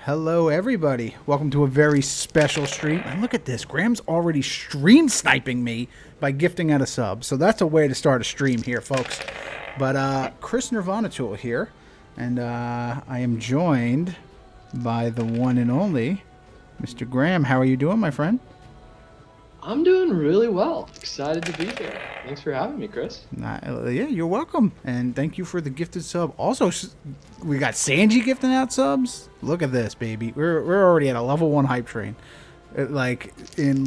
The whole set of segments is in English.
Hello, everybody. Welcome to a very special stream. And look at this. Graham's already stream sniping me by gifting out a sub. So that's a way to start a stream here, folks. But Chris Nirvana Tool here. And I am joined by the one and only Mr. Graham. How are you doing, my friend? I'm doing really well. Excited to be here. Thanks for having me, Chris. Yeah, you're welcome. And thank you for the gifted sub. Also, we got Sanji gifting out subs. Look at this, baby. We're already at a level 1 hype train. In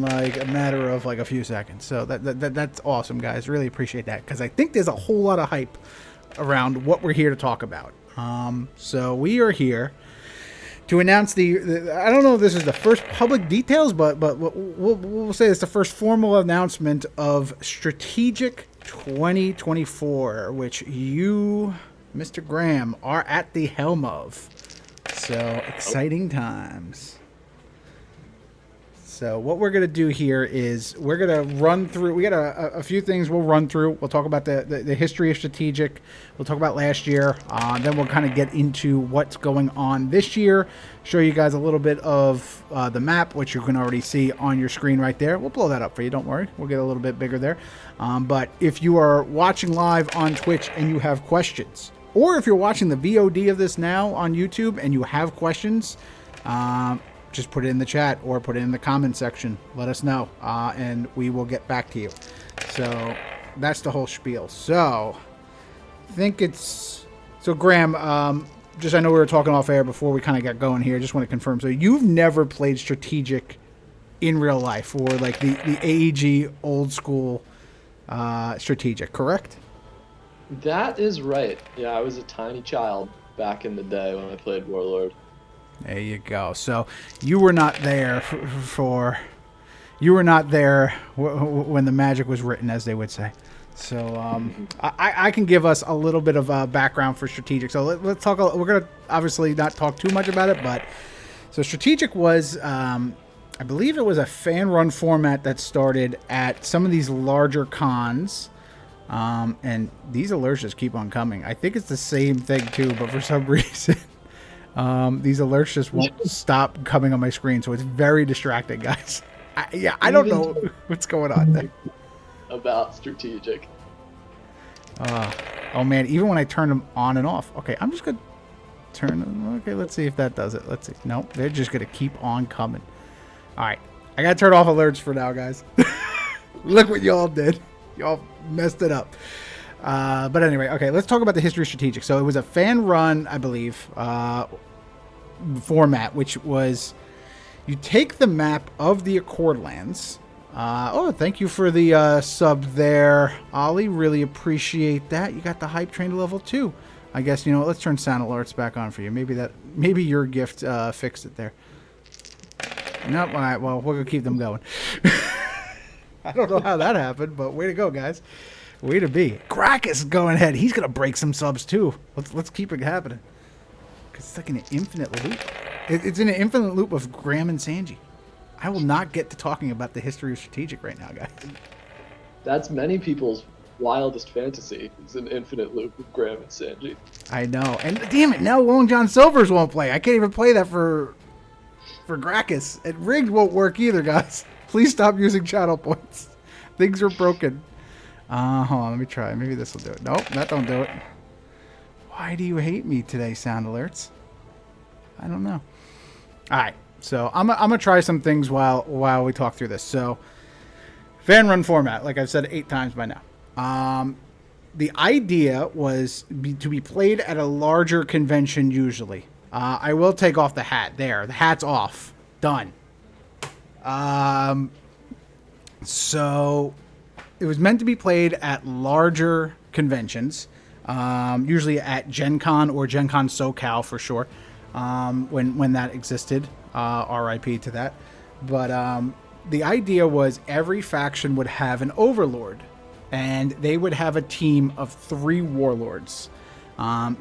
a matter of a few seconds. So that's awesome, guys. Really appreciate that. Because I think there's a whole lot of hype around what we're here to talk about. So we are here to announce the I don't know if this is the first public details, but we'll say it's the first formal announcement of Strategic 2024, which you, Mr. Graham, are at the helm of. So exciting times. So what we're going to do here is we're going to run through. We got a few things we'll run through. We'll talk about the history of Strategic. We'll talk about last year. Then we'll kind of get into what's going on this year. Show you guys a little bit of the map, which you can already see on your screen right there. We'll blow that up for you. Don't worry. We'll get a little bit bigger there. But if you are watching live on Twitch and you have questions, or if you're watching the VOD of this now on YouTube and you have questions, just put it in the chat or put it in the comment section. Let us know, and we will get back to you. So that's the whole spiel. So I think it's... So Graham, just I know we were talking off air before we kind of got going here. Just want to confirm. So you've never played Strategic in real life, or like the AEG old school Strategic, correct? That is right. Yeah, I was a tiny child back in the day when I played Warlord. There you go. So you were not there you were not there when the magic was written, as they would say. So I can give us a little bit of background for Strategic. So let's talk. We're gonna obviously not talk too much about it, but so Strategic was, I believe it was a fan run format that started at some of these larger cons. And these alerts just keep on coming. I think it's the same thing too, but for some reason. These alerts just won't stop coming on my screen, so it's very distracting, guys. I don't know what's going on there. About Strategic. Oh man, even when I turn them on and off. Okay, I'm just gonna turn them. Okay, let's see if that does it. Let's see. Nope, they're just gonna keep on coming. All right, I gotta turn off alerts for now, guys. Look what y'all did. Y'all messed it up. But anyway, okay, let's talk about the history of Strategic. So it was a fan run, I believe, format, which was you take the map of the Accordlands. Thank you for the sub there, Ollie. Really appreciate that. You got the hype train to level 2. I guess, you know what, let's turn sound alerts back on for you. Maybe your gift fixed it there. Nope, all right, well, we're going to keep them going. I don't know how that happened, but way to go, guys. Way to be. Gracchus is going ahead. He's going to break some subs, too. Let's keep it happening. Because it's like an infinite loop. It's in an infinite loop of Graham and Sanji. I will not get to talking about the history of Strategic right now, guys. That's many people's wildest fantasy. It's an infinite loop of Graham and Sanji. I know. And damn it, now Long John Silvers won't play. I can't even play that for Gracchus. And Rigged won't work either, guys. Please stop using channel points. Things are broken. Hold on, let me try. Maybe this will do it. Nope, that don't do it. Why do you hate me today, sound alerts? I don't know. All right, so I'm gonna try some things while we talk through this. So, fan run format, like I've said 8 times by now. The idea was to be played at a larger convention usually. I will take off the hat. There, the hat's off. Done. So it was meant to be played at larger conventions, usually at Gen Con or Gen Con SoCal for sure, when that existed. RIP to that. But the idea was every faction would have an overlord, and they would have a team of 3 warlords.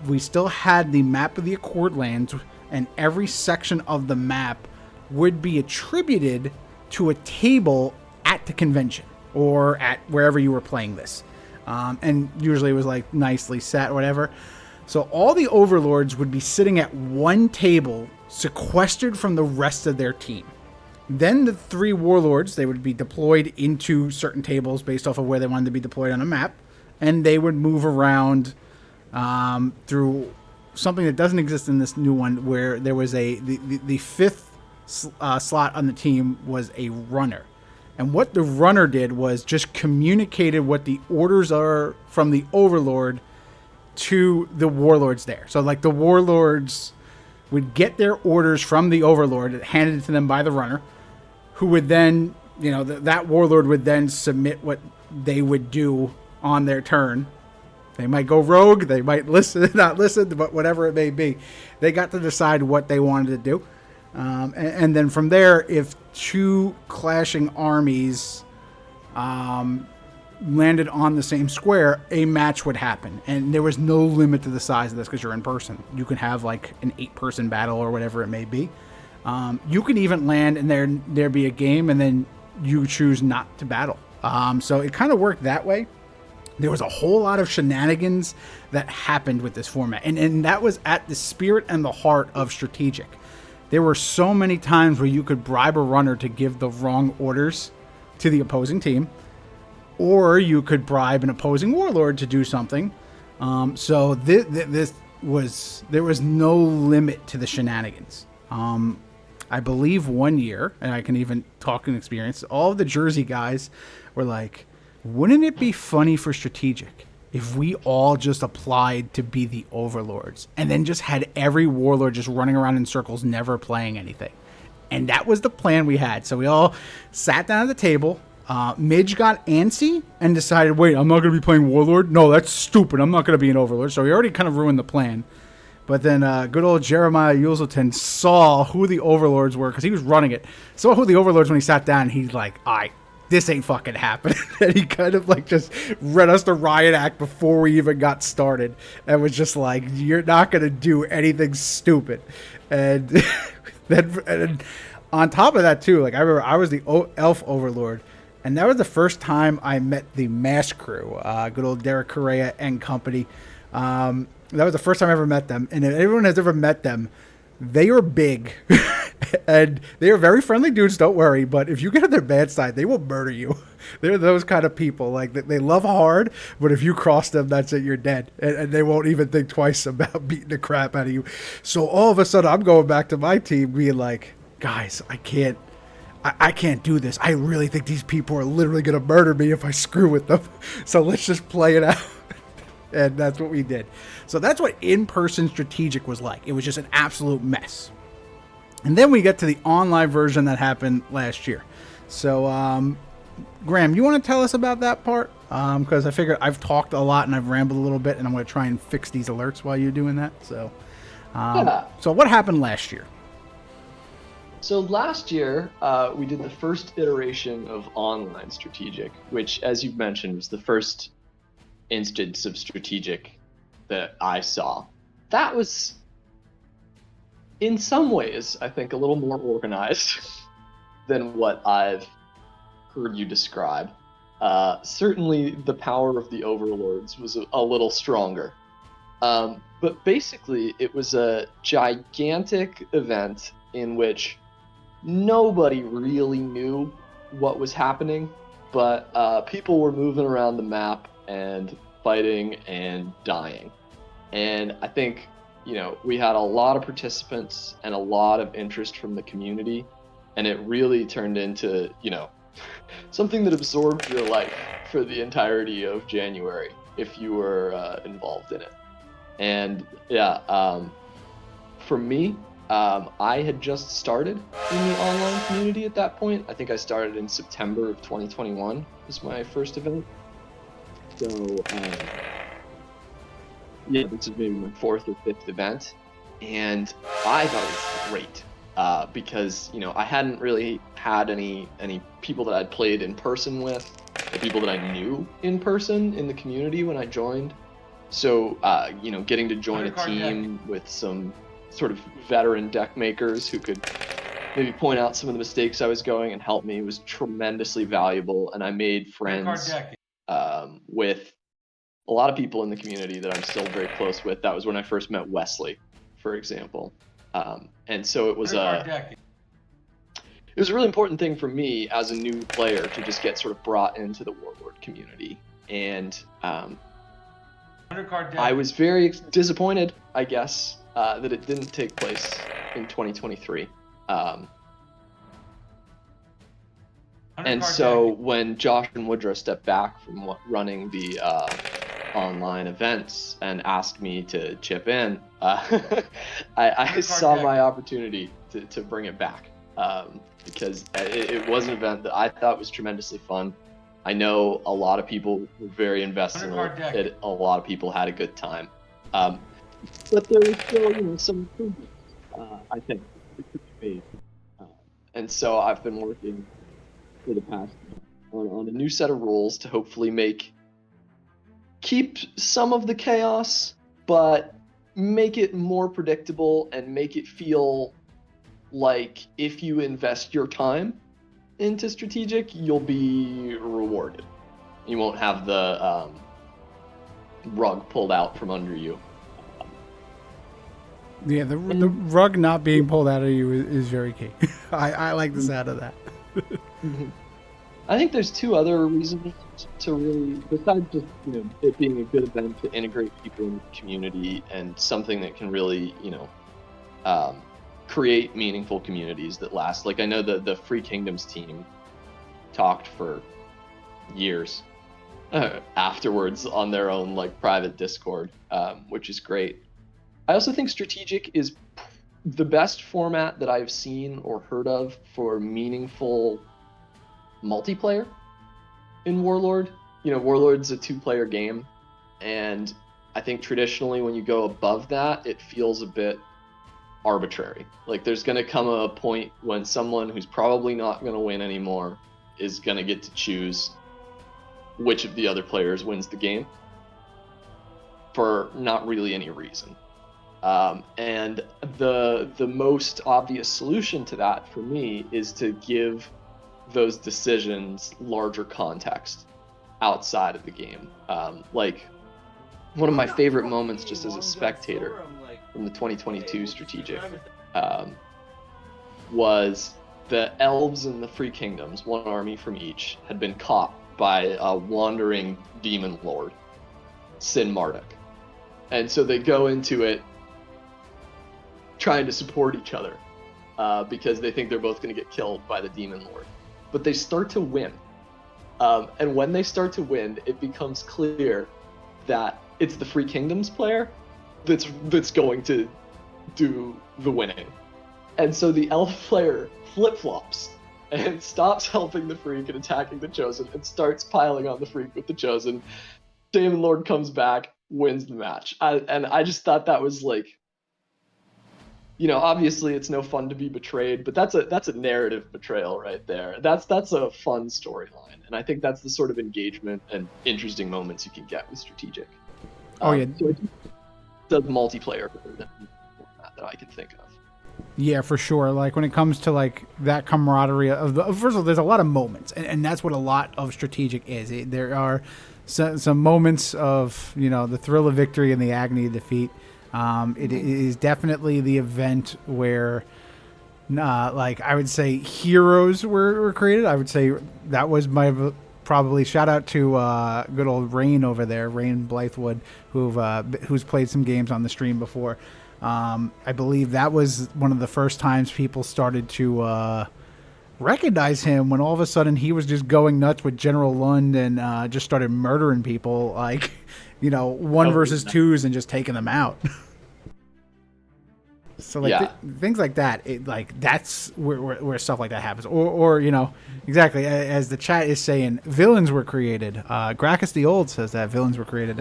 We still had the map of the Accordlands, and every section of the map would be attributed to a table at the convention or at wherever you were playing this. And usually it was like nicely set or whatever. So all the overlords would be sitting at one table, sequestered from the rest of their team. Then the 3 warlords, they would be deployed into certain tables based off of where they wanted to be deployed on a map, and they would move around through something that doesn't exist in this new one, where there was the 5th slot on the team was a runner. And what the runner did was just communicated what the orders are from the overlord to the warlords there. So like the warlords would get their orders from the overlord, handed to them by the runner, who would then, that warlord would then submit what they would do on their turn. They might go rogue, they might listen, not listen, but whatever it may be, they got to decide what they wanted to do. And then from there, if 2 clashing armies landed on the same square, a match would happen. And there was no limit to the size of this because you're in person. You can have like an 8-person battle or whatever it may be. You can even land and there be a game and then you choose not to battle. So it kind of worked that way. There was a whole lot of shenanigans that happened with this format. And that was at the spirit and the heart of strategic. There were so many times where you could bribe a runner to give the wrong orders to the opposing team, or you could bribe an opposing warlord to do something. So there was no limit to the shenanigans. I believe one year, and I can even talk in experience, all of the Jersey guys were like, wouldn't it be funny for strategic if we all just applied to be the overlords and then just had every warlord just running around in circles, never playing anything? And that was the plan we had. So we all sat down at the table. Midge got antsy and decided, wait, I'm not going to be playing warlord? No, that's stupid. I'm not going to be an overlord. So we already kind of ruined the plan. But then good old Jeremiah Uselton saw who the overlords were because he was running it. Saw who the overlords when he sat down. And he's like, all right, this ain't fucking happening. And he kind of like just read us the riot act before we even got started. And was just like, you're not going to do anything stupid. And then and on top of that too, like I remember I was the elf overlord. And that was the first time I met the Mask Crew, good old Derek Correa and company. That was the first time I ever met them. And if everyone has ever met them, they are big. And they are very friendly dudes, don't worry. But if you get on their bad side, they will murder you. They're those kind of people. Like, they love hard, but if you cross them, that's it, you're dead. And they won't even think twice about beating the crap out of you. So all of a sudden, I'm going back to my team being like, guys, I can't do this. I really think these people are literally going to murder me if I screw with them. So let's just play it out. And that's what we did. So that's what in-person strategic was like. It was just an absolute mess. And then we get to the online version that happened last year. So, Graham, you want to tell us about that part? Because I figured I've talked a lot and I've rambled a little bit, and I'm going to try and fix these alerts while you're doing that. So, So what happened last year? So last year, we did the first iteration of online strategic, which, as you've mentioned, was the first instance of strategic that I saw. That was, in some ways, I think, a little more organized than what I've heard you describe. Certainly, the power of the overlords was a little stronger. But basically, it was a gigantic event in which nobody really knew what was happening, but people were moving around the map and fighting and dying. And I think, we had a lot of participants and a lot of interest from the community, and it really turned into, something that absorbed your life for the entirety of January if you were involved in it. And yeah, for me, I had just started in the online community at that point. I think I started in September of 2021 was my first event. So, yeah, this is maybe my 4th or 5th event. And I thought it was great because, I hadn't really had any people that I'd played in person with, or people that I knew in person in the community when I joined. So, getting to join a team with some sort of veteran deck makers who could maybe point out some of the mistakes I was going and help me was tremendously valuable. And I made friends with a lot of people in the community that I'm still very close with. That was when I first met Wesley, for example. And so it was a really important thing for me as a new player to just get sort of brought into the Warlord community. And I was very disappointed, I guess, that it didn't take place in 2023. And so when Josh and Woodrow stepped back from running the online events and asked me to chip in, I saw my opportunity to bring it back, because it was an event that I thought was tremendously fun. I know a lot of people were very invested in it. A lot of people had a good time. But there was still, some improvements, I think, that could be made. And so I've been working for the past on a new set of rules to hopefully keep some of the chaos, but make it more predictable and make it feel like if you invest your time into strategic, you'll be rewarded. You won't have the rug pulled out from under you. Yeah, the rug not being pulled out of you is very key. I like the sound of that. I think there's two other reasons to really, besides just it being a good event to integrate people in the community and something that can really create meaningful communities that last. Like I know the Free Kingdoms team talked for years afterwards on their own private Discord, which is great. I also think strategic is the best format that I've seen or heard of for meaningful multiplayer in Warlord. Warlord's a 2-player game, and I think traditionally when you go above that, it feels a bit arbitrary. Like there's going to come a point when someone who's probably not going to win anymore is going to get to choose which of the other players wins the game for not really any reason. And the most obvious solution to that for me is to give those decisions larger context outside of the game. Like one of my favorite moments just as a spectator from the 2022 strategic was the elves in the Free Kingdoms, one army from each, had been caught by a wandering demon lord, Sin Marduk. And so they go into it trying to support each other because they think they're both going to get killed by the demon lord. But they start to win. And when they start to win, it becomes clear that it's the Free Kingdoms player that's going to do the winning. And so the elf player flip-flops and stops helping the Freak and attacking the Chosen and starts piling on the Freak with the Chosen. Demon Lord comes back, wins the match. I just thought that was obviously it's no fun to be betrayed, but that's a narrative betrayal right there. That's a fun storyline, and I think that's the sort of engagement and interesting moments you can get with strategic. Oh yeah, so it does multiplayer that I can think of. Yeah, for sure. Like when it comes to that camaraderie first of all, there's a lot of moments, and that's what a lot of strategic is. There are some moments of the thrill of victory and the agony of defeat. It is definitely the event where, I would say heroes were created. I would say that was my probably shout out to good old Rain over there, Rain Blythewood, who's played some games on the stream before. I believe that was one of the first times people started to recognize him when all of a sudden he was just going nuts with General Lund and just started murdering people one versus twos and just taking them out. So things like that, that's where stuff like that happens, or exactly as the chat is saying, villains were created. Gracchus the Old says that villains were created,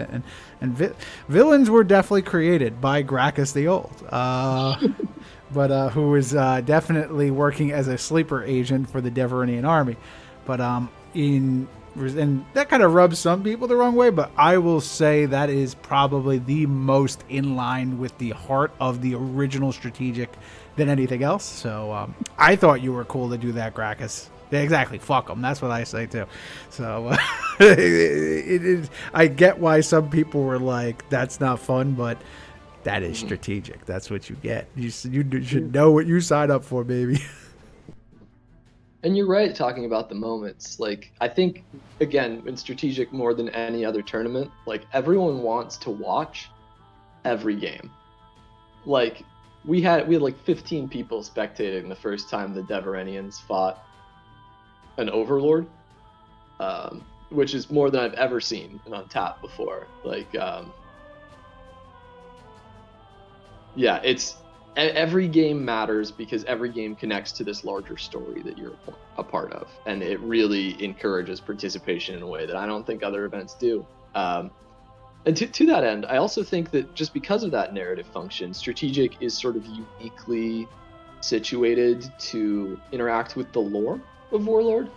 and villains were definitely created by Gracchus the Old, but who was definitely working as a sleeper agent for the Deveranian army, but and that kind of rubs some people the wrong way, but I will say that is probably the most in line with the heart of the original strategic than anything else. So I thought you were cool to do that, Gracchus. Yeah, exactly. Fuck them. That's what I say too. So It is. I get why some people were like, "That's not fun," but that is strategic. That's what you get. You should know what you sign up for, baby. And you're right talking about the moments. Like, I think, again, in strategic more than any other tournament, like, everyone wants to watch every game. Like, we had like 15 people spectating the first time the Deveranians fought an Overlord, which is more than I've ever seen in Untap before. Like, yeah, every game matters because every game connects to this larger story that you're a part of, and it really encourages participation in a way that I don't think other events do. And to that end, I also think that just because of that narrative function, strategic is sort of uniquely situated to interact with the lore of Warlord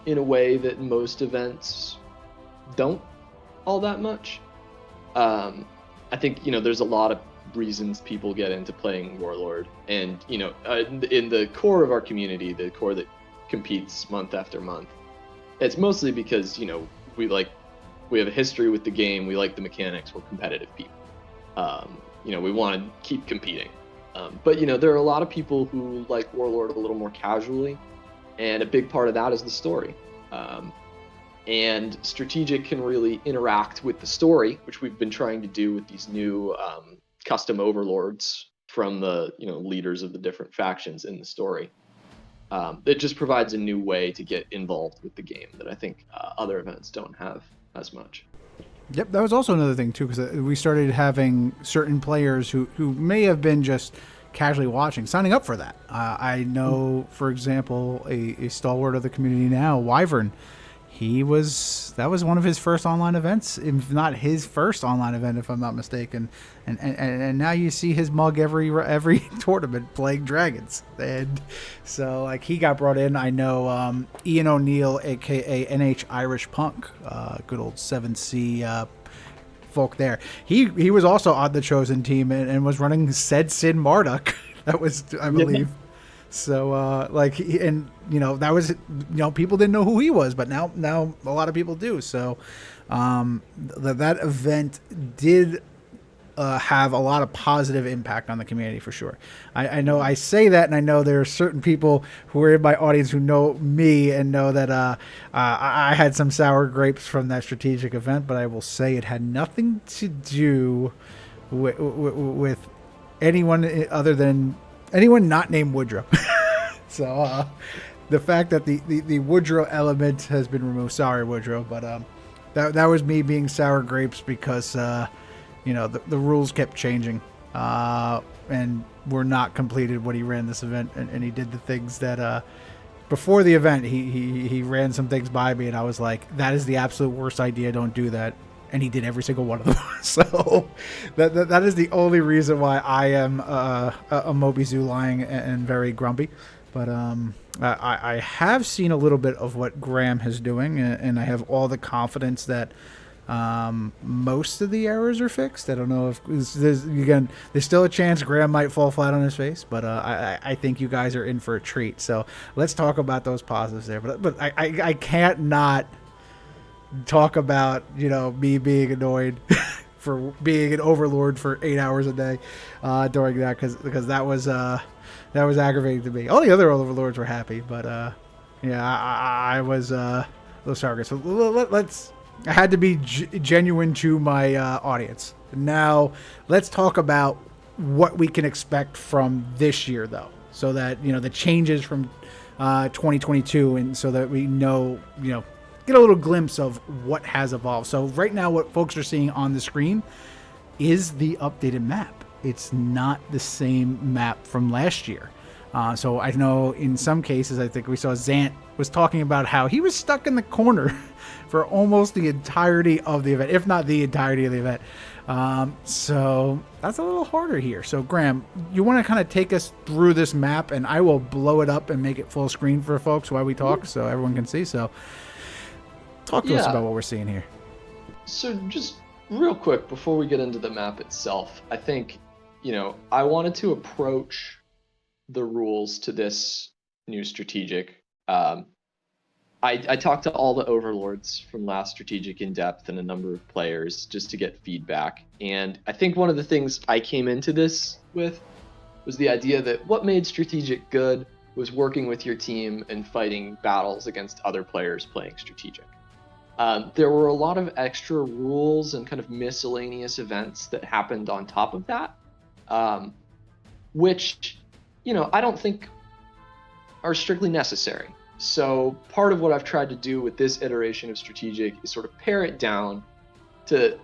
in a way that most events don't all that much. I think there's a lot of reasons people get into playing Warlord, and in the core of our community, the core that competes month after month, it's mostly because we have a history with the game, we like the mechanics, we're competitive people. We want to keep competing. But there are a lot of people who like Warlord a little more casually, and a big part of that is the story. And strategic can really interact with the story, which we've been trying to do with these new custom overlords from the leaders of the different factions in the story. It just provides a new way to get involved with the game that I think other events don't have as much. Yep, that was also another thing too, because we started having certain players who may have been just casually watching, signing up for that. I know, for example, a stalwart of the community now, Wyvern. That was one of his first online events, if not his first online event, if I'm not mistaken. And now you see his mug every tournament playing dragons. And so like he got brought in. I know Ian O'Neill, aka NH Irish Punk, good old 7C folk there. He was also on the chosen team and was running said Sin Marduk. That was, I believe. Yeah. So, that was, people didn't know who he was, but now a lot of people do. So, that event did have a lot of positive impact on the community for sure. I know I say that, and I know there are certain people who are in my audience who know me and know that I had some sour grapes from that strategic event, but I will say it had nothing to do with anyone other than anyone not named Woodrow. So the fact that the Woodrow element has been removed. Sorry, Woodrow, but that was me being sour grapes because the rules kept changing and were not completed when he ran this event, and he did the things that before the event he ran some things by me, and I was like, that is the absolute worst idea. Don't do that. And he did every single one of them. So that is the only reason why I am a Moby Zoo lying and very grumpy. But I have seen a little bit of what Graham is doing, and I have all the confidence that most of the errors are fixed. I don't know if there's still a chance Graham might fall flat on his face, but I think you guys are in for a treat. So let's talk about those positives there. But I can't not talk about me being annoyed for being an overlord for 8 hours a day during that, because that was aggravating to me. All the other overlords were happy, but I was a little sorry. So I had to be genuine to my audience. Now let's talk about what we can expect from this year, though, so that the changes from 2022, and so that we know get a little glimpse of what has evolved. So right now what folks are seeing on the screen is the updated map. It's not the same map from last year. So I know in some cases, I think we saw Zant was talking about how he was stuck in the corner for almost the entirety of the event, if not the entirety of the event. So that's a little harder here. So Graham, you want to kind of take us through this map, and I will blow it up and make it full screen for folks while we talk so everyone can see. So talk to us about what we're seeing here. So just real quick, before we get into the map itself, I think, I wanted to approach the rules to this new strategic. I I talked to all the overlords from last strategic in depth and a number of players just to get feedback. And I think one of the things I came into this with was the idea that what made strategic good was working with your team and fighting battles against other players playing strategic. There were a lot of extra rules and kind of miscellaneous events that happened on top of that, which, I don't think are strictly necessary. So part of what I've tried to do with this iteration of strategic is sort of pare it down to,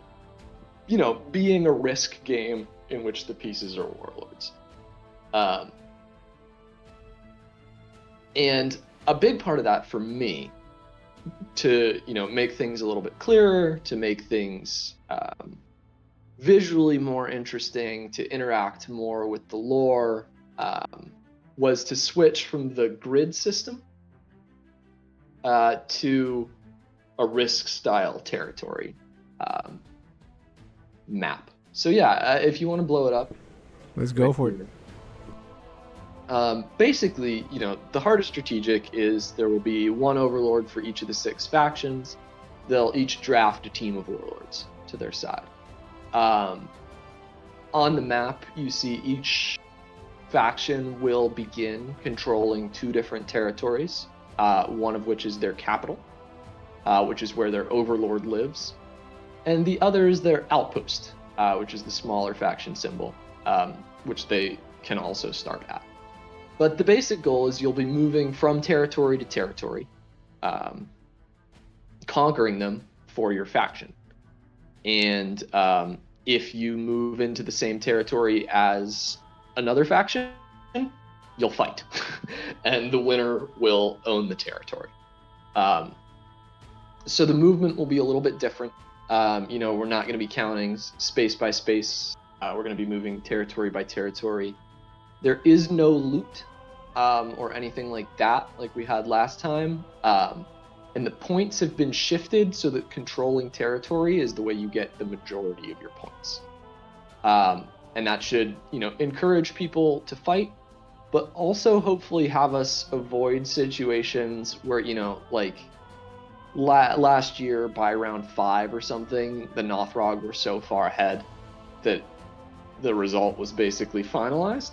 being a risk game in which the pieces are warlords. And a big part of that for me, to make things a little bit clearer, to make things visually more interesting, to interact more with the lore, was to switch from the grid system to a risk style territory map. So yeah, if you want to blow it up, let's go for it. Basically, the heart of strategic is there will be one overlord for each of the 6 factions. They'll each draft a team of warlords to their side. On the map, you see each faction will begin controlling 2 different territories, one of which is their capital, which is where their overlord lives, and the other is their outpost, which is the smaller faction symbol, which they can also start at. But the basic goal is you'll be moving from territory to territory, conquering them for your faction. And if you move into the same territory as another faction, you'll fight. And the winner will own the territory. So the movement will be a little bit different. We're not going to be counting space by space. We're going to be moving territory by territory. There is no loot or anything like that like we had last time. And the points have been shifted so that controlling territory is the way you get the majority of your points. And that should, encourage people to fight, but also hopefully have us avoid situations where, last year by round 5 or something, the Nothrog were so far ahead that the result was basically finalized.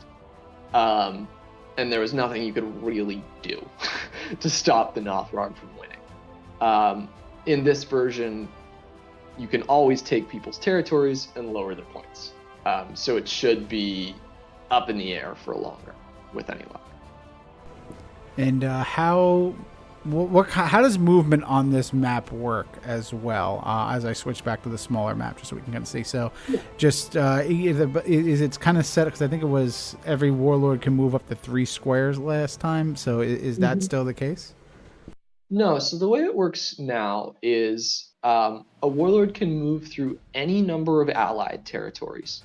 And there was nothing you could really do to stop the Nothrog from winning. In this version, you can always take people's territories and lower their points. So it should be up in the air for longer with any luck. And how does movement on this map work as well? As I switch back to the smaller map, just so we can kind of see. So, just is it's kind of set because I think it was every warlord can move up to 3 squares last time. So is that still the case? No. So the way it works now is a warlord can move through any number of allied territories,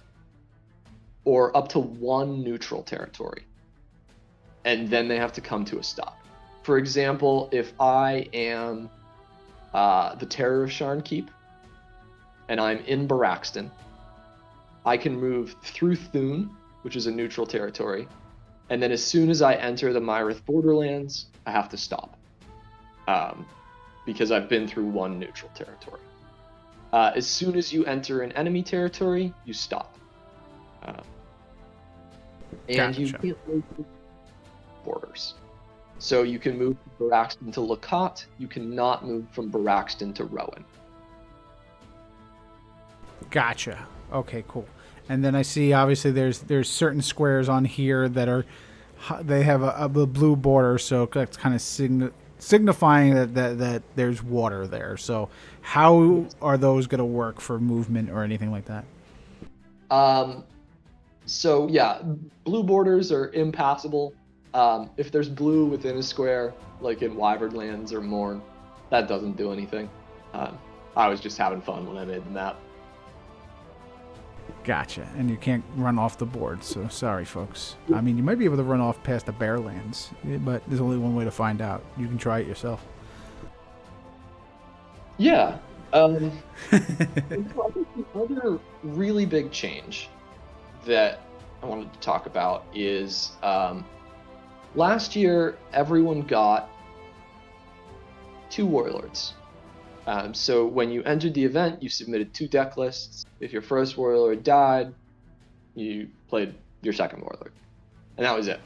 or up to 1 neutral territory, and then they have to come to a stop. For example, if I am the Terror of Sharn Keep, and I'm in Baraxton, I can move through Thune, which is a neutral territory, and then as soon as I enter the Myrith borderlands, I have to stop, because I've been through 1 neutral territory. As soon as you enter an enemy territory, you stop. And Gotcha. you can't move through borders. So you can move from Baraxton to Lakat. You cannot move from Baraxton to Rowan. Gotcha. Okay, cool. And then I see obviously there's certain squares on here that they have a blue border, so that's kind of signifying that there's water there. So how are those going to work for movement or anything like that? So yeah, blue borders are impassable. If there's blue within a square, like in Wyvernlands or Morn, that doesn't do anything. I was just having fun when I made the map. Gotcha. And you can't run off the board, so sorry, folks. I mean, you might be able to run off past the Bearlands, but there's only one way to find out. You can try it yourself. Yeah. The other really big change that I wanted to talk about is last year everyone got 2 Warlords. So when you entered the event, you submitted 2 deck lists. If your first Warlord died, you played your second Warlord. And that was it.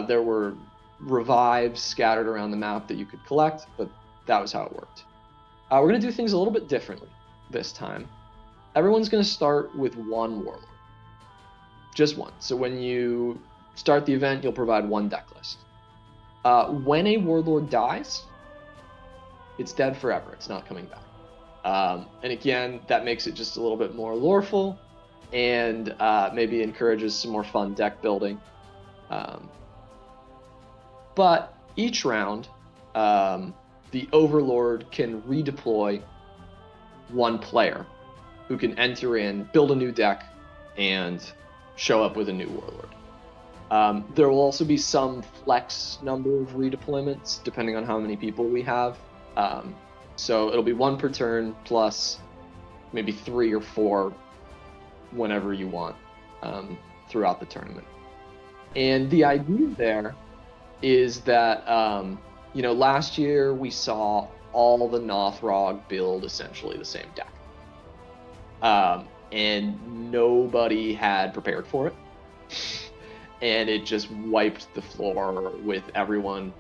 There were revives scattered around the map that you could collect, but that was how it worked. We're going to do things a little bit differently this time. Everyone's going to start with 1 Warlord. Just 1. So when you start the event, you'll provide 1 deck list. When a Warlord dies, it's dead forever. It's not coming back. And again, that makes it just a little bit more loreful and maybe encourages some more fun deck building. But each round, the Overlord can redeploy 1 player who can enter in, build a new deck, and show up with a new Warlord. There will also be some flex number of redeployments depending on how many people we have. So it'll be 1 per turn plus maybe 3 or 4 whenever you want throughout the tournament. And the idea there is that, last year we saw all the Nothrog build essentially the same deck. And nobody had prepared for it. And it just wiped the floor with everyone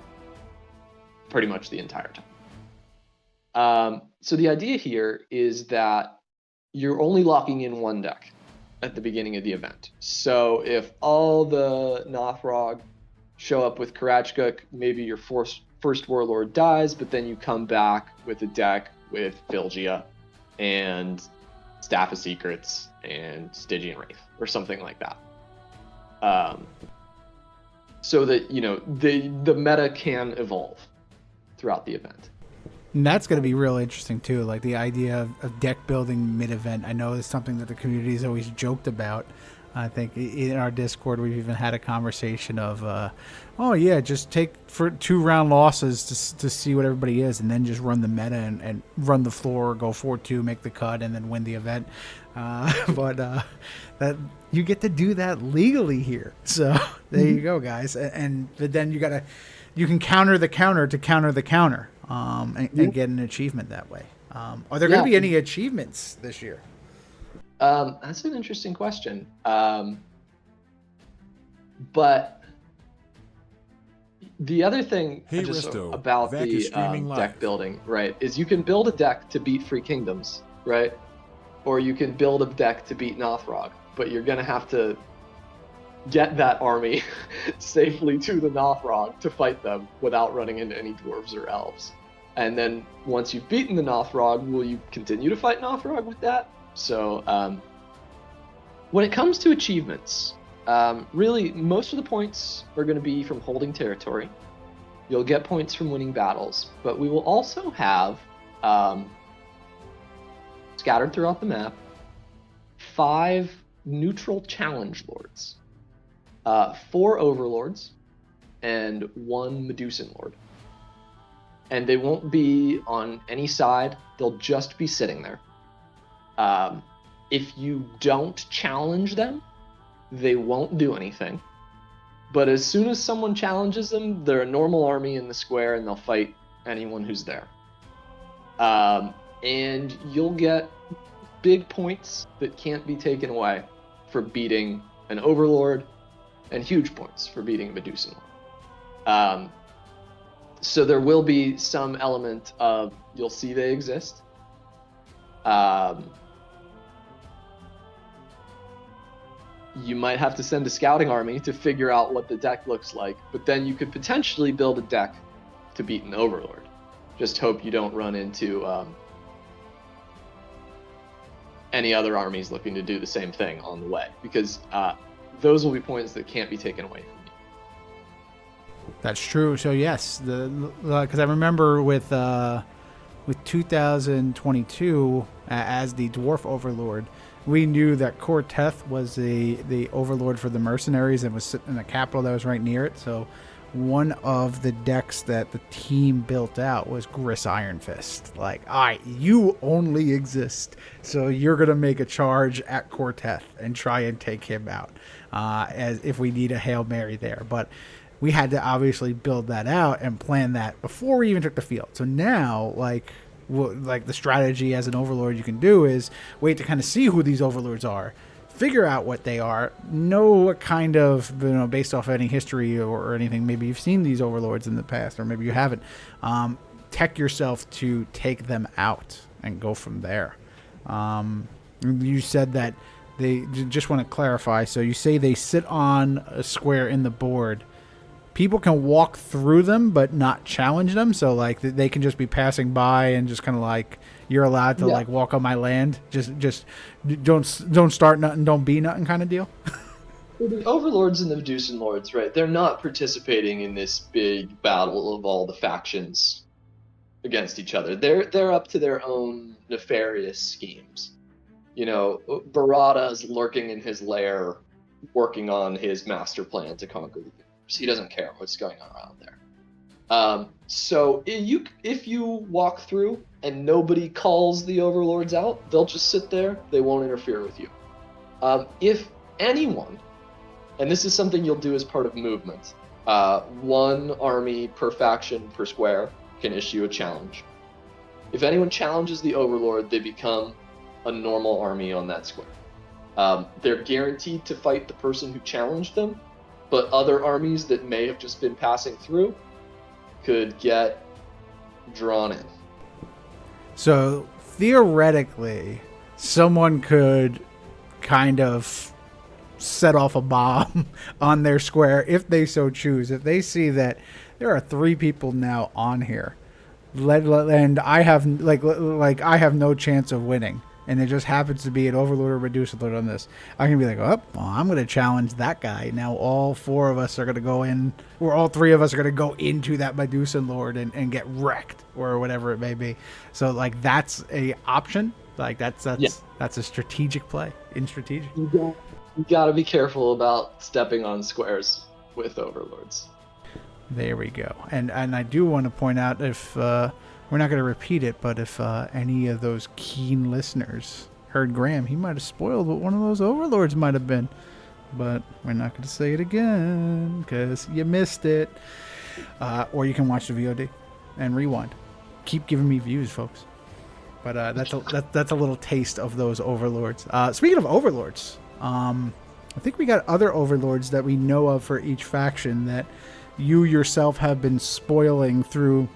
pretty much the entire time. So the idea here is that you're only locking in 1 deck at the beginning of the event. So if all the Nothrog show up with Karachkuk, maybe your first Warlord dies, but then you come back with a deck with Philgia and Staff of Secrets and Stygian Wraith or something like that. So that, the meta can evolve throughout the event. And that's going to be real interesting too, like the idea of deck building mid-event. I know it's something that the community has always joked about. I think in our Discord we've even had a conversation of, just take for 2-round losses to see what everybody is, and then just run the meta and run the floor, go 4-2, make the cut, and then win the event. But that you get to do that legally here. So there you go, guys. But then you can counter the counter to counter the counter, and get an achievement that way. Are there going to be any achievements this year? That's an interesting question. But the other thing about the deck building, right, is you can build a deck to beat Free Kingdoms, right? Or you can build a deck to beat Nothrog, but you're going to have to get that army safely to the Nothrog to fight them without running into any dwarves or elves. And then once you've beaten the Nothrog, will you continue to fight Nothrog with that? So when it comes to achievements, really most of the points are going to be from holding territory. You'll get points from winning battles, but we will also have scattered throughout the map 5 neutral challenge lords, 4 overlords, and 1 Medusan lord. And they won't be on any side, they'll just be sitting there. If you don't challenge them, they won't do anything. But as soon as someone challenges them, they're a normal army in the square and they'll fight anyone who's there. And you'll get big points that can't be taken away for beating an overlord, and huge points for beating a Medusan lord. So there will be some element of, you'll see they exist. You might have to send a scouting army to figure out what the deck looks like, but then you could potentially build a deck to beat an overlord. Just hope you don't run into any other armies looking to do the same thing on the way, because those will be points that can't be taken away from you. That's true. So yes, because I remember with 2022 as the Dwarf Overlord, we knew that Corteth was the overlord for the mercenaries and was sitting in a capital that was right near it. So one of the decks that the team built out was Gris Iron Fist. Like, all right, you only exist, so you're going to make a charge at Corteth and try and take him out, as if we need a Hail Mary there. But we had to obviously build that out and plan that before we even took the field. So now, like the strategy as an overlord you can do is wait to kind of see who these overlords are, figure out what they are, know what kind of, based off any history or anything, maybe you've seen these overlords in the past or maybe you haven't, tech yourself to take them out and go from there. You said that they, just want to clarify, so you say they sit on a square in the board. People can walk through them but not challenge them, so like they can just be passing by and just kind of like, you're allowed to like walk on my land, just don't start nothing, don't be nothing kind of deal. Well, the overlords and the Medusan lords, right, they're not participating in this big battle of all the factions against each other. They're up to their own nefarious schemes. Barada's lurking in his lair working on his master plan to conquer the universe. He doesn't care what's going on around there. So if you walk through and nobody calls the overlords out, they'll just sit there. They won't interfere with you. If anyone, and this is something you'll do as part of movement, one army per faction per square can issue a challenge. If anyone challenges the overlord, they become a normal army on that square. They're guaranteed to fight the person who challenged them, but other armies that may have just been passing through could get drawn in. So theoretically, someone could kind of set off a bomb on their square if they so choose. If they see that there are 3 people now on here, and I have I have no chance of winning, and it just happens to be an overlord or reducer lord on this, I can be like, oh, well, I'm going to challenge that guy. Now all 4 of us are going to go in, or all 3 of us are going to go into that Medusan lord and get wrecked, or whatever it may be. So like that's a option. Like that's a strategic play in strategic. You got to be careful about stepping on squares with overlords. There we go. And I do want to point out, if we're not going to repeat it, but if any of those keen listeners heard Graham, he might have spoiled what one of those overlords might have been. But we're not going to say it again because you missed it. Or you can watch the VOD and rewind. Keep giving me views, folks. But that's a little taste of those overlords. Speaking of overlords, I think we got other overlords that we know of for each faction that you yourself have been spoiling through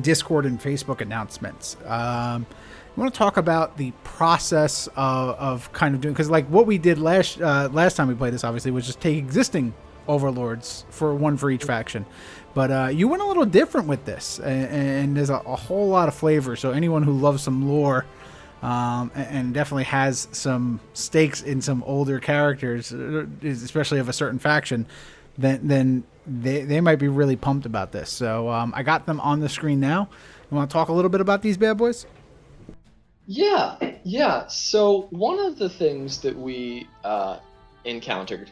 Discord and Facebook announcements. You want to talk about the process of kind of doing, because like what we did last time we played this, obviously, was just take existing overlords for one for each faction. But you went a little different with this, and there's a whole lot of flavor. So anyone who loves some lore and definitely has some stakes in some older characters, especially of a certain faction, then they might be really pumped about this. So I got them on the screen now. You want to talk a little bit about these bad boys? Yeah. So one of the things that we encountered,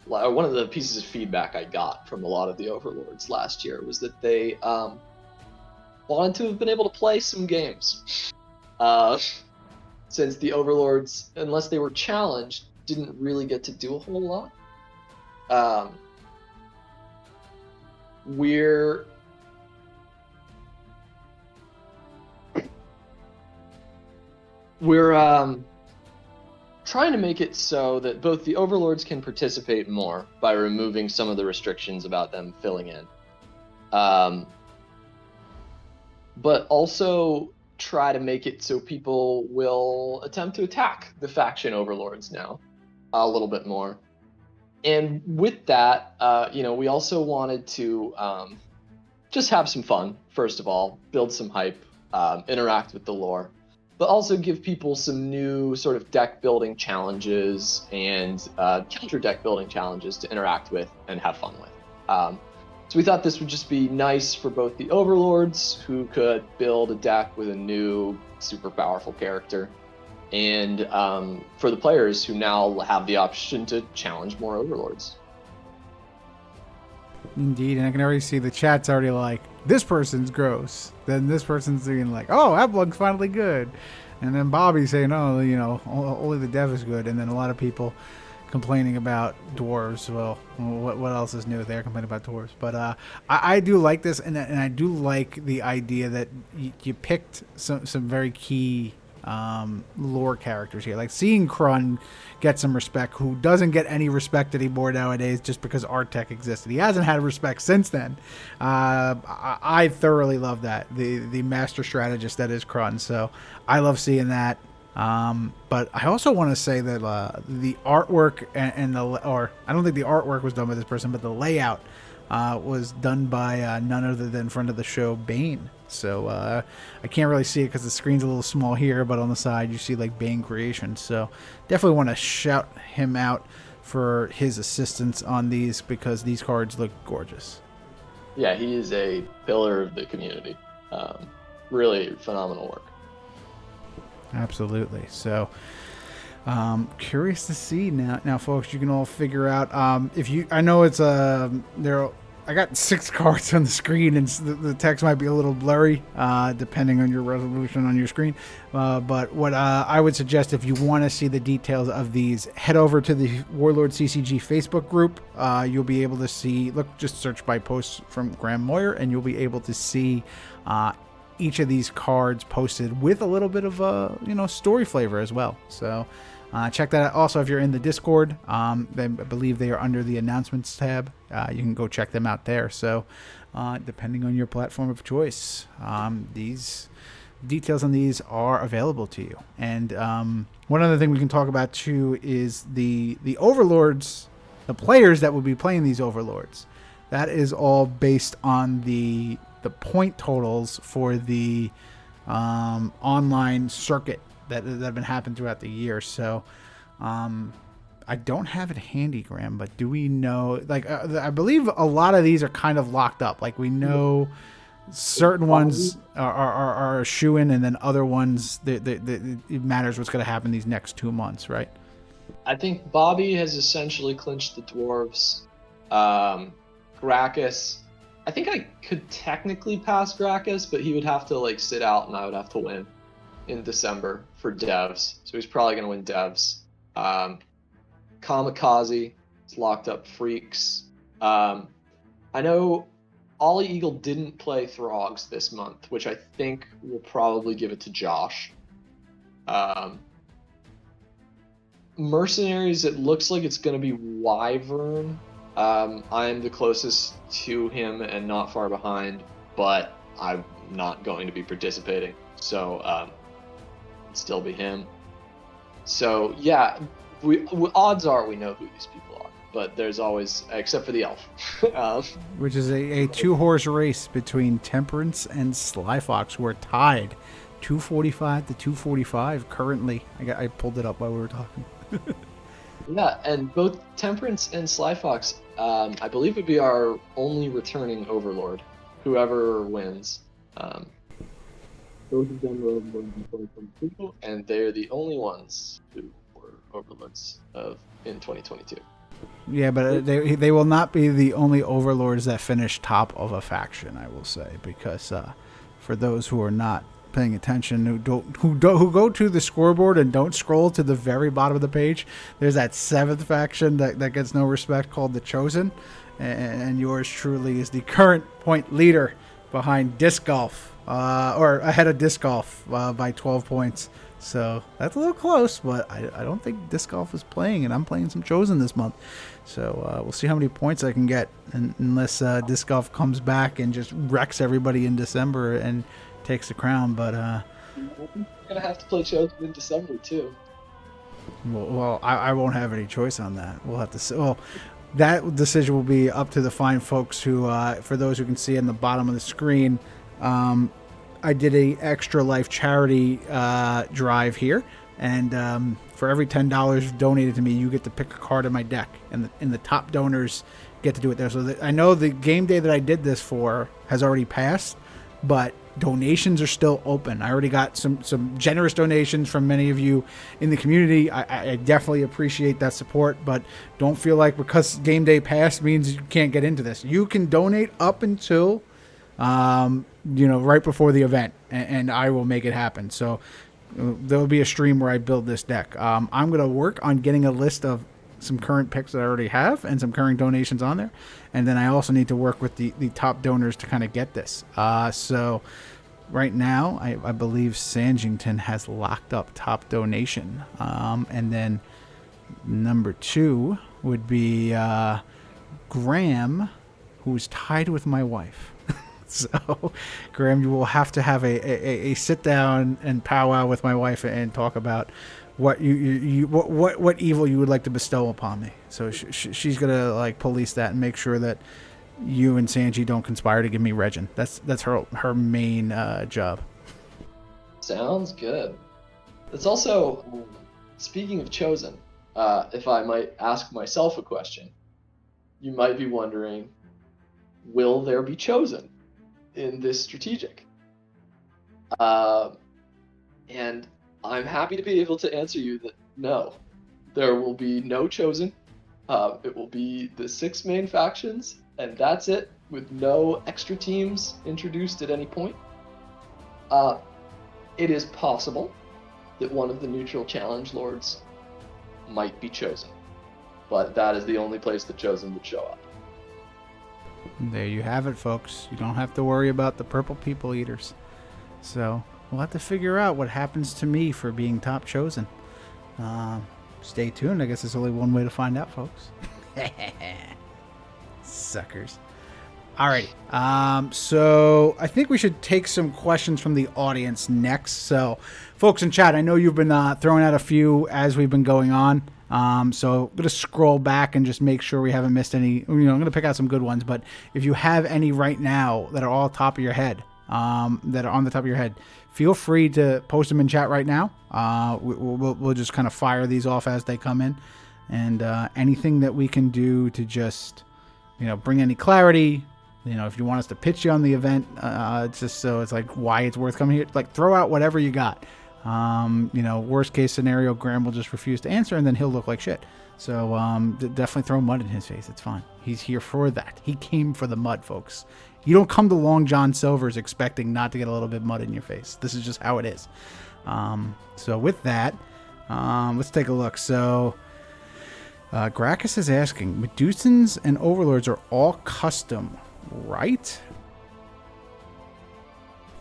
one of the pieces of feedback I got from a lot of the overlords last year, was that they wanted to have been able to play some games. Since the overlords, unless they were challenged, didn't really get to do a whole lot. We're trying to make it so that both the overlords can participate more by removing some of the restrictions about them filling in, but also try to make it so people will attempt to attack the faction overlords now a little bit more. And with that, we also wanted to just have some fun, first of all, build some hype, interact with the lore, but also give people some new sort of deck building challenges and counter deck building challenges to interact with and have fun with. So we thought this would just be nice for both the overlords, who could build a deck with a new super powerful character, and for the players who now have the option to challenge more overlords. Indeed, and I can already see the chat's already like, this person's gross. Then this person's being like, oh, Ablug's finally good. And then Bobby's saying, oh, only the dev is good. And then a lot of people complaining about dwarves. Well, what else is new? They're complaining about dwarves. But I do like this, and I do like the idea that you picked some very key lore characters here. Like seeing Krun get some respect, who doesn't get any respect anymore nowadays just because Artec existed. He hasn't had respect since then. I thoroughly love that. The master strategist that is Krun. So I love seeing that. But I also want to say that the artwork or I don't think the artwork was done by this person, but the layout was done by none other than friend of the show, Bane. So I can't really see it because the screen's a little small here, but on the side you see like Bane Creations. So definitely want to shout him out for his assistance on these because these cards look gorgeous. Yeah, he is a pillar of the community. Really phenomenal work. Absolutely. So curious to see now folks, you can all figure out if you, I know it's there, I got 6 cards on the screen, and the text might be a little blurry depending on your resolution on your screen, but what I would suggest, if you want to see the details of these, head over to the Warlord CCG Facebook group. You'll be able to see, just search by posts from Graham Moyer, and you'll be able to see each of these cards posted with a little bit of story flavor as well. So check that out. Also, if you're in the Discord, I believe they are under the announcements tab. You can go check them out there. So depending on your platform of choice, these details on these are available to you. And one other thing we can talk about too is the overlords, the players that will be playing these overlords. That is all based on the point totals for the online circuit that have been happening throughout the year. So I don't have it handy, Graham, but do we know, like I believe a lot of these are kind of locked up. Like we know certain ones are a shoo-in, and then other ones it matters what's going to happen these next 2 months, right? I think Bobby has essentially clinched the dwarves. Gracchus, I think I could technically pass Gracchus, but he would have to sit out and I would have to win in December for devs. So he's probably going to win devs. Kamikaze, it's locked up freaks. I know Ollie Eagle didn't play Throgs this month, which I think will probably give it to Josh. Mercenaries, it looks like it's going to be Wyvern. I'm the closest to him and not far behind, but I'm not going to be participating. So it'll still be him. So yeah, odds are we know who these people are, but there's always, except for the elf. Which is a 2-horse race between Temperance and Slyfox, who are tied 245 to 245 currently. I pulled it up while we were talking. Yeah, and both Temperance and Slyfox, I believe, would be our only returning Overlord, whoever wins. Both of them were Overlords in 2022, and they're the only ones who were Overlords in 2022. Yeah, but they will not be the only Overlords that finish top of a faction, I will say, because for those who are not paying attention, who go to the scoreboard and don't scroll to the very bottom of the page, there's that 7th faction that gets no respect called the Chosen, and yours truly is the current point leader behind Disc Golf, or ahead of Disc Golf by 12 points. So that's a little close, but I don't think Disc Golf is playing, and I'm playing some Chosen this month. So we'll see how many points I can get, unless Disc Golf comes back and just wrecks everybody in December and takes the crown. But I'm gonna have to play Chosen in December too. Well, I won't have any choice on that. We'll have to. Well, that decision will be up to the fine folks who, for those who can see on the bottom of the screen, I did a Extra Life charity drive here, and for every $10 donated to me, you get to pick a card in my deck, and the top donors get to do it there. So I know the game day that I did this for has already passed, but donations are still open. I already got some generous donations from many of you in the community. I definitely appreciate that support, but don't feel like because game day passed means you can't get into this. You can donate up until right before the event, and I will make it happen. So there'll be a stream where I build this deck. I'm going to work on getting a list of some current picks that I already have and some current donations on there. And then I also need to work with the top donors to kind of get this. So right now, I believe Sanjington has locked up top donation. And then number 2 would be Graham, who's tied with my wife. So, Graham, you will have to have a sit down and powwow with my wife and talk about what what evil you would like to bestow upon me. So she's gonna like police that and make sure that you and Sanji don't conspire to give me Regin. That's her main job. Sounds good. It's also, speaking of chosen, if I might ask myself a question, you might be wondering, will there be chosen in this strategic? And I'm happy to be able to answer you that no, there will be no chosen. It will be the 6 main factions, and that's it, with no extra teams introduced at any point. It is possible that one of the neutral challenge lords might be chosen, but that is the only place that chosen would show up. There you have it, folks. You don't have to worry about the purple people eaters. So we'll have to figure out what happens to me for being top chosen. Stay tuned. I guess there's only one way to find out, folks. Suckers. Alrighty. So I think we should take some questions from the audience next. So, folks in chat, I know you've been throwing out a few as we've been going on. So I'm going to scroll back and just make sure we haven't missed any. I'm going to pick out some good ones. But if you have any right now that are all top of your head, that are on the top of your head, feel free to post them in chat right now. We'll just kind of fire these off as they come in. And anything that we can do to just, bring any clarity. If you want us to pitch you on the event, just so it's like why it's worth coming here, like throw out whatever you got. Worst case scenario, Graham will just refuse to answer and then he'll look like shit. So definitely throw mud in his face. It's fine. He's here for that. He came for the mud, folks. You don't come to Long John Silver's expecting not to get a little bit of mud in your face. This is just how it is. So with that, let's take a look. So Gracchus is asking, Medusans and Overlords are all custom, right?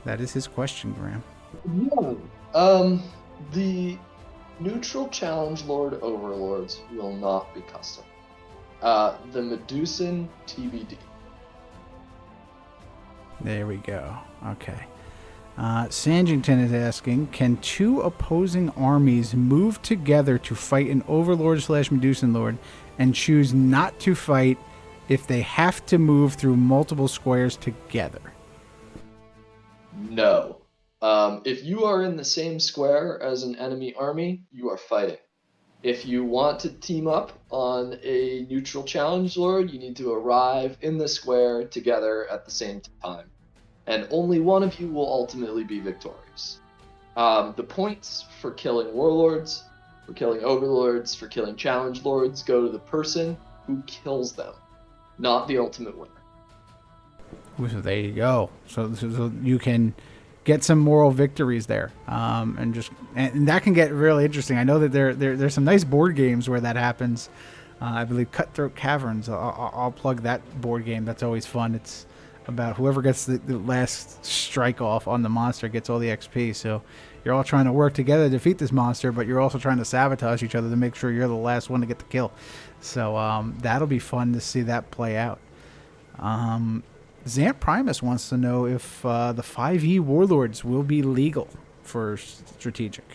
That is his question, Graham. Yeah. The neutral challenge lord overlords will not be custom. The Medusan TBD. There we go. Okay. Sanjington is asking, can 2 opposing armies move together to fight an Overlord / Medusan Lord and choose not to fight if they have to move through multiple squares together? No. If you are in the same square as an enemy army, you are fighting. If you want to team up on a neutral challenge lord, you need to arrive in the square together at the same time. And only one of you will ultimately be victorious. The points for killing warlords, for killing overlords, for killing challenge lords go to the person who kills them, not the ultimate winner. So there you go. So you can get some moral victories there, and that can get really interesting. I know that there's some nice board games where that happens. I believe Cutthroat Caverns. I'll plug that board game. That's always fun. It's about whoever gets the last strike off on the monster gets all the XP. So you're all trying to work together to defeat this monster, but you're also trying to sabotage each other to make sure you're the last one to get the kill. So that'll be fun to see that play out. Zant Primus wants to know if the 5e Warlords will be legal for strategic.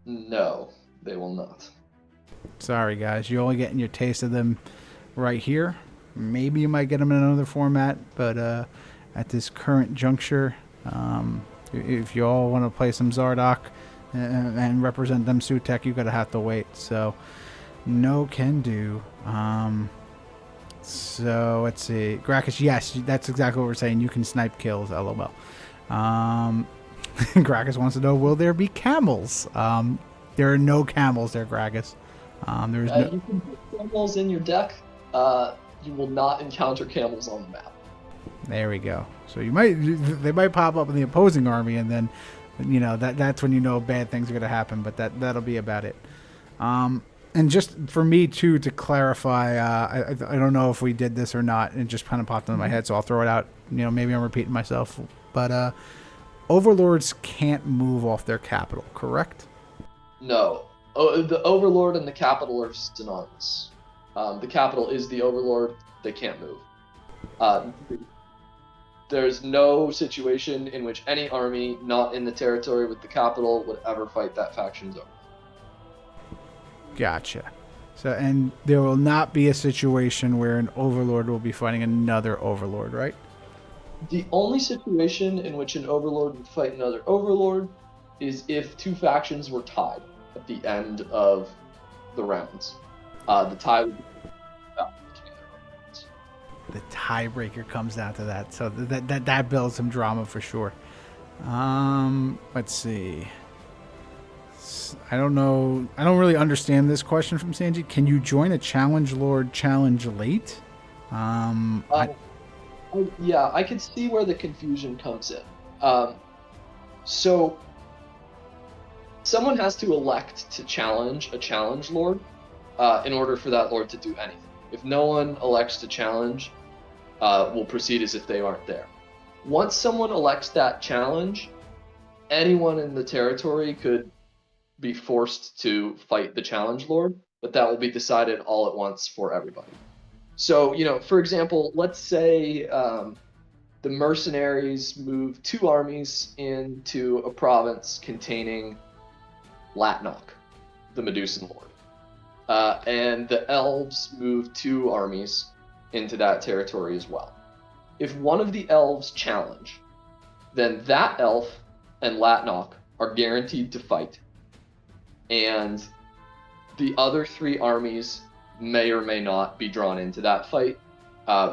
No, they will not. Sorry, guys. You're only getting your taste of them right here. Maybe you might get them in another format, but at this current juncture, if you all want to play some Zardoc and represent them Sutek, you're going to have to wait. So, no can do. So, let's see. Gracchus, yes, that's exactly what we're saying. You can snipe kills, LOL. Gracchus wants to know, will there be camels? There are no camels there, Gracchus. There's no... You can put camels in your deck. You will not encounter camels on the map. There we go. So they might pop up in the opposing army, and then, that's when bad things are going to happen. But that'll be about it. And just for me too, to clarify, I don't know if we did this or not. It just kind of popped into my head, so I'll throw it out. Maybe I'm repeating myself, but overlords can't move off their capital, correct? No. The overlord and the capital are synonymous. The capital is the overlord. They can't move. There's no situation in which any army not in the territory with the capital would ever fight that faction's overlord. Gotcha. So, and there will not be a situation where an overlord will be fighting another overlord, right? The only situation in which an overlord would fight another overlord is if two factions were tied at the end of the rounds. The tie would be between their overlords. The tiebreaker comes down to that, so that builds some drama for sure. Let's see. I don't know. I don't really understand this question from Sanji. Can you join a challenge lord challenge late? Yeah, I can see where the confusion comes in. So someone has to elect to challenge a challenge lord in order for that lord to do anything. If no one elects to challenge, we'll proceed as if they aren't there. Once someone elects that challenge, anyone in the territory could be forced to fight the challenge lord, but that will be decided all at once for everybody. So, for example, let's say the mercenaries move 2 armies into a province containing Latnok, the Medusan lord. And the elves move 2 armies into that territory as well. If one of the elves challenge, then that elf and Latnok are guaranteed to fight. And the other 3 armies may or may not be drawn into that fight.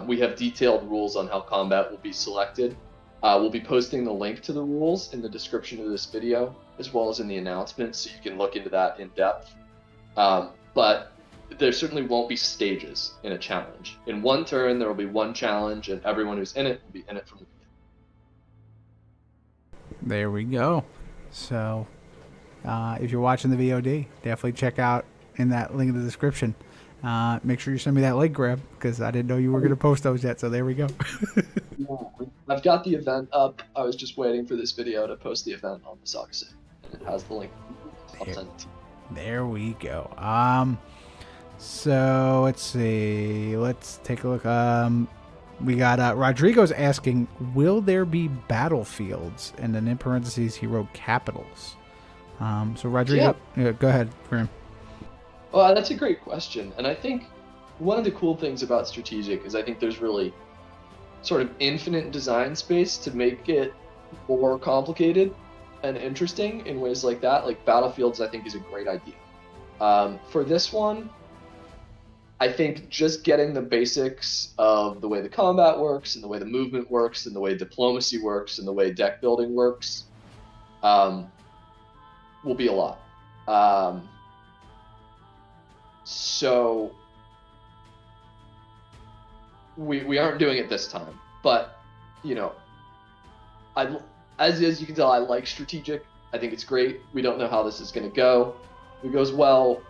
We have detailed rules on how combat will be selected. We'll be posting the link to the rules in the description of this video, as well as in the announcement, so you can look into that in depth. But there certainly won't be stages in a challenge. In one turn, there will be one challenge, and everyone who's in it will be in it from the beginning. There we go. So, if you're watching the VOD, definitely check out in that link in the description. Make sure you send me that link, Grab, because I didn't know you were going to post those yet. So there we go. Yeah, I've got the event up. I was just waiting for this video to post the event on the Saga site, and it has the link. I'll send it to you. There we go. So let's see. Let's take a look. We got Rodrigo's asking, will there be battlefields? And then in parentheses, he wrote capitals. So Rodrigo, yeah, go ahead, Grim. Well, that's a great question. And I think one of the cool things about strategic is I think there's really sort of infinite design space to make it more complicated and interesting in ways like that. Like battlefields, I think, is a great idea. For this one, I think just getting the basics of the way the combat works and the way the movement works and the way diplomacy works and the way deck building works will be a lot. So we aren't doing it this time, but as you can tell, I like strategic. I think it's great. We don't know how this is going to go. If it goes well,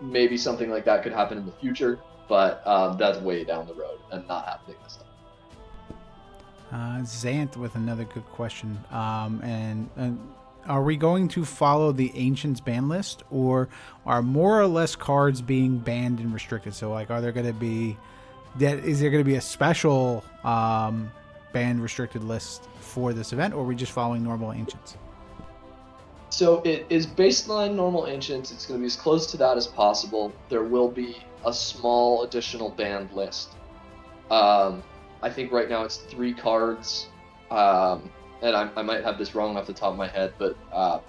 maybe something like that could happen in the future, but that's way down the road and not happening this time. Zant with another good question. And are we going to follow the Ancients ban list, or are more or less cards being banned and restricted? So, like, are there going to be is there going to be a special banned restricted list for this event, or are we just following normal Ancients? So it is baseline normal Ancients. It's going to be as close to that as possible. There will be a small additional banned list. I think right now it's 3 cards. And I might have this wrong off the top of my head, but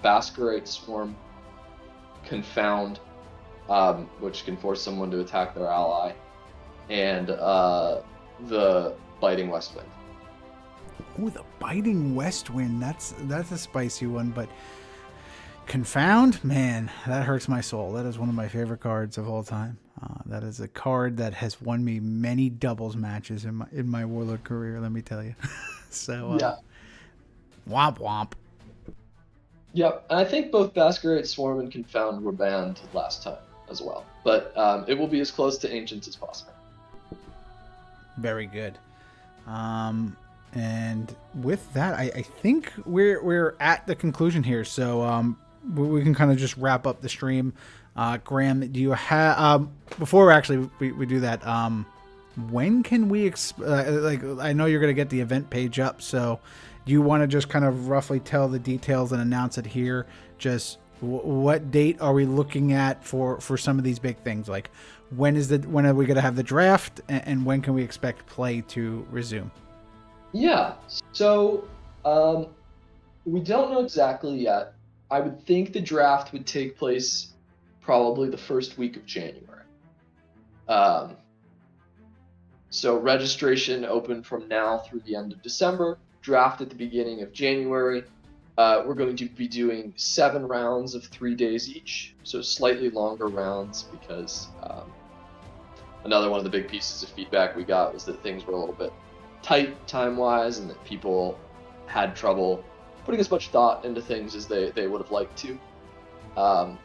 Baskerite Swarm, Confound, which can force someone to attack their ally, and the Biting Westwind. Ooh, the Biting Westwind. That's a spicy one, but Confound, man, that hurts my soul. That is one of my favorite cards of all time. That is a card that has won me many doubles matches in my Warlord career, let me tell you. So, yeah. Womp womp. Yep, and I think both Baskerite Swarm and Confound were banned last time. as well. But it will be as close to Ancients as possible. Very good. And with that, I think we're at the conclusion here. So we can kind of just wrap up the stream. Graham, do you have before we do that? When can we like? I know you're going to get the event page up, so do you want to just kind of roughly tell the details and announce it here? Just what date are we looking at for some of these big things? Like when are we going to have the draft, and when can we expect play to resume? Yeah, so we don't know exactly yet. I would think the draft would take place probably the first week of January. So registration open from now through the end of December, draft at the beginning of January. We're going to be doing 7 rounds of 3 days each, so slightly longer rounds because another one of the big pieces of feedback we got was that things were a little bit tight time-wise and that people had trouble putting as much thought into things as they would have liked to.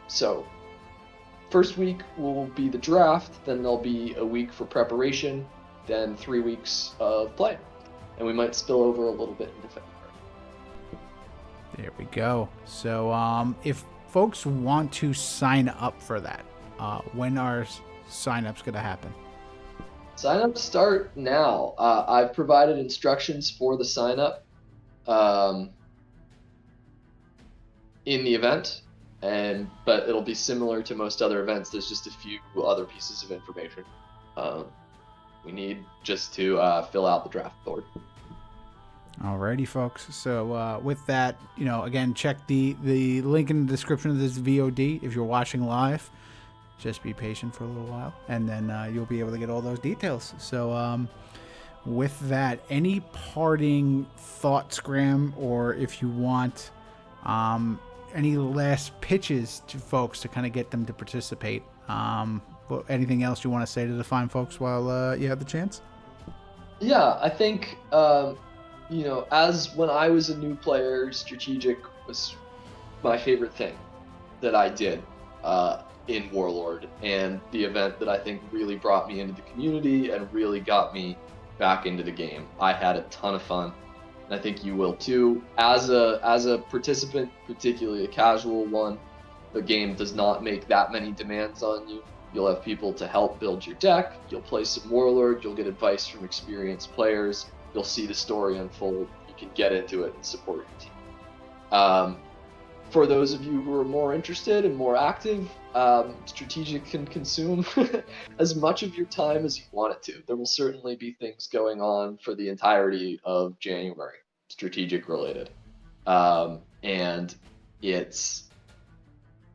So first week will be the draft, then there'll be a week for preparation, then 3 weeks of play. And we might spill over a little bit into February. There we go. So if folks want to sign up for that, when are sign-ups going to happen? Sign-ups start now. I've provided instructions for the sign-up in the event, but it'll be similar to most other events. There's just a few other pieces of information we need just to fill out the draft board. Alrighty, folks. So with that, again, check the link in the description of this VOD if you're watching live. Just be patient for a little while, and then you'll be able to get all those details. So with that, any parting thoughts, Graham, or if you want any last pitches to folks to kind of get them to participate? Anything else you want to say to the fine folks while you have the chance? Yeah, I think, as when I was a new player, strategic was my favorite thing that I did in Warlord, and the event that I think really brought me into the community and really got me back into the game. I had a ton of fun, and I think you will too. As a participant, particularly a casual one, the game does not make that many demands on you. You'll have people to help build your deck, you'll play some Warlord, you'll get advice from experienced players, you'll see the story unfold, you can get into it and support your team. For those of you who are more interested and more active, Strategic can consume as much of your time as you want it to. There will certainly be things going on for the entirety of January, Strategic related. And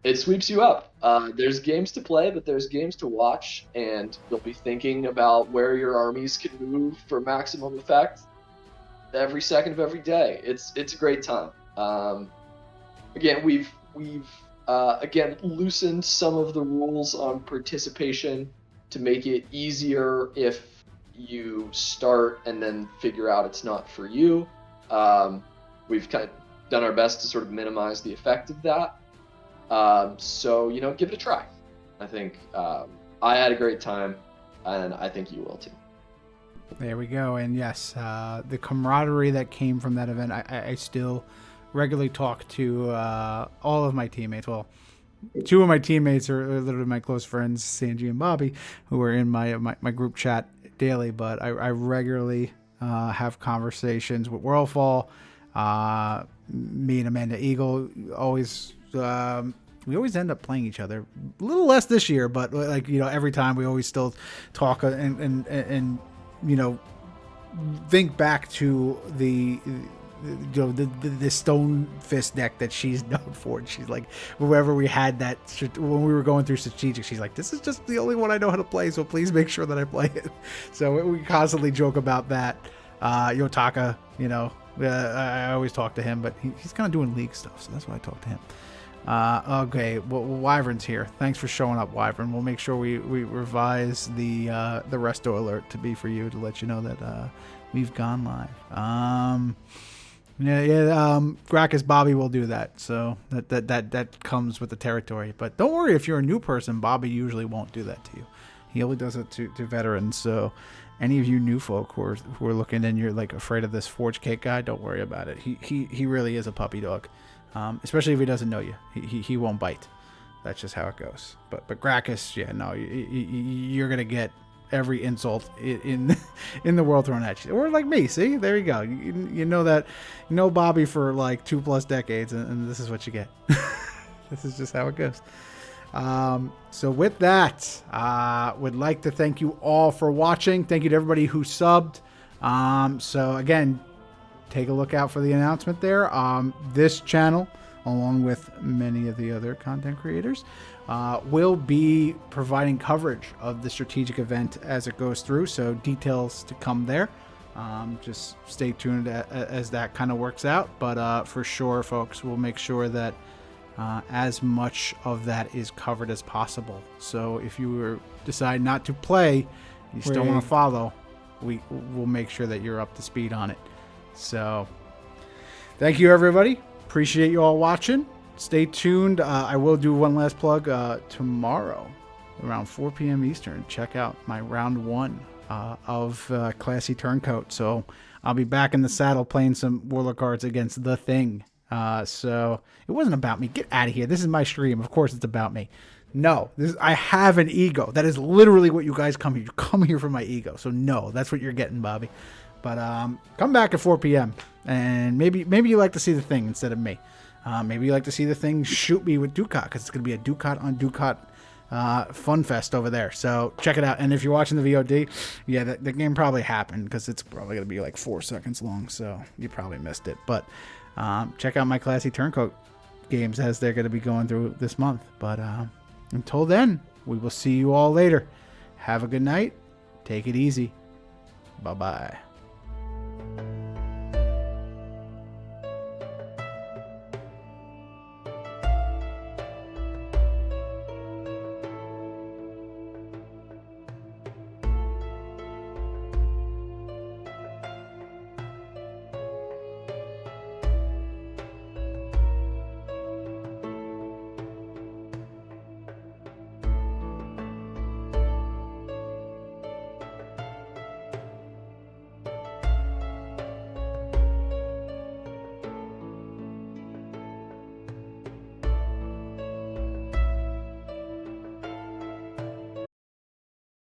it sweeps you up. There's games to play, but there's games to watch, and you'll be thinking about where your armies can move for maximum effect every second of every day. It's a great time. Again, we've loosened some of the rules on participation to make it easier if you start and then figure out it's not for you. We've kind of done our best to sort of minimize the effect of that. So, give it a try. I think I had a great time, and I think you will too. There we go. And yes, the camaraderie that came from that event, I still regularly talk to all of my teammates. Well, 2 of my teammates are literally my close friends, Sanji and Bobby, who are in my group chat daily, but I regularly have conversations with Whirlfall. Me and Amanda Eagle always we always end up playing each other. A little less this year, but every time we always still talk and think back to the Stone Fist deck that she's known for. And she's like, wherever we had that, when we were going through Strategic, she's like, this is just the only one I know how to play, so please make sure that I play it. So we constantly joke about that. Yotaka, I always talk to him, but he's kind of doing league stuff, so that's why I talk to him. Okay, well, Wyvern's here. Thanks for showing up, Wyvern. We'll make sure we revise the resto alert to be for you to let you know that we've gone live. Yeah. Gracchus Bobby will do that. So that comes with the territory. But don't worry, if you're a new person, Bobby usually won't do that to you. He only does it to veterans. So any of you new folk who are looking and you're like afraid of this Forge Cake guy, don't worry about it. He really is a puppy dog. Especially if he doesn't know you. He won't bite. That's just how it goes. But Gracchus, yeah, no, you're gonna get every insult in the world thrown at you. Or like me, see? There you go. You know that, you know Bobby for like 2+ decades, and this is what you get. This is just how it goes. So with that, would like to thank you all for watching. Thank you to everybody who subbed. So again, take a look out for the announcement there. This channel, along with many of the other content creators, will be providing coverage of the strategic event as it goes through. So details to come there. Just stay tuned as that kind of works out. But for sure, folks, we'll make sure that as much of that is covered as possible. So if you decide not to play, you still want to follow, we'll make sure that you're up to speed on it. So thank you, everybody. Appreciate you all watching. Stay tuned. I will do one last plug tomorrow around 4 p.m. Eastern. Check out my round 1 of Classy Turncoat. So I'll be back in the saddle playing some Warlord cards against The Thing. So it wasn't about me. Get out of here. This is my stream. Of course it's about me. No, I have an ego. That is literally what you guys come here. You come here for my ego. So no, that's what you're getting, Bobby. But come back at 4 p.m. and maybe you like to see The Thing instead of me. Maybe you like to see The Thing shoot me with Ducat, because it's going to be a Ducat on Ducat fun fest over there. So check it out. And if you're watching the VOD, yeah, the game probably happened, because it's probably going to be like 4 seconds long. So you probably missed it. But check out my Classy Turncoat games as they're going to be going through this month. But until then, we will see you all later. Have a good night. Take it easy. Bye-bye.